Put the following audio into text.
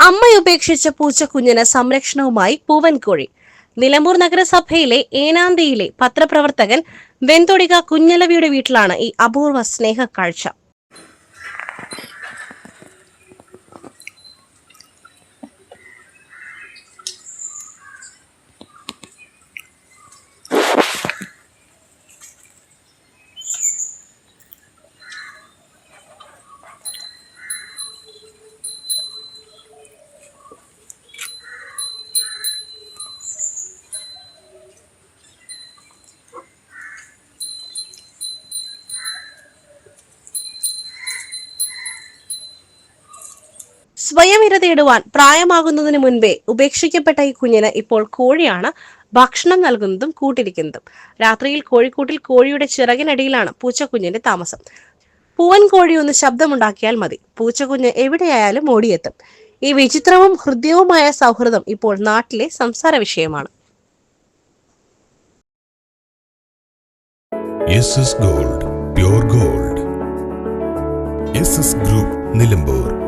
അമ്മയുപേക്ഷിച്ച പൂച്ചക്കുഞ്ഞിന് സംരക്ഷണവുമായി പൂവൻകോഴി. നിലമ്പൂർ നഗരസഭയിലെ ഏനാന്തിയിലെ പത്രപ്രവർത്തകൻ വെന്തൊടിക കുഞ്ഞലവിയുടെ വീട്ടിലാണ് ഈ അപൂർവ സ്നേഹക്കാഴ്ച. സ്വയം ഇര തേടുവാൻ പ്രായമാകുന്നതിന് മുൻപേ ഉപേക്ഷിക്കപ്പെട്ട ഈ കുഞ്ഞിന് ഇപ്പോൾ കോഴിയാണ് ഭക്ഷണം നൽകുന്നതും കൂട്ടിരിക്കുന്നതും. രാത്രിയിൽ കോഴിക്കൂട്ടിൽ കോഴിയുടെ ചിറകിനടിയിലാണ് പൂച്ചക്കുഞ്ഞിന്റെ താമസം. പൂവൻ കോഴി ഒന്ന് ശബ്ദമുണ്ടാക്കിയാൽ മതി, പൂച്ചക്കുഞ്ഞ് എവിടെയായാലും ഓടിയെത്തും. ഈ വിചിത്രവും ഹൃദ്യവുമായ സൗഹൃദം ഇപ്പോൾ നാട്ടിലെ സംസാര വിഷയമാണ്. Gold, pure gold. Group Nilambur.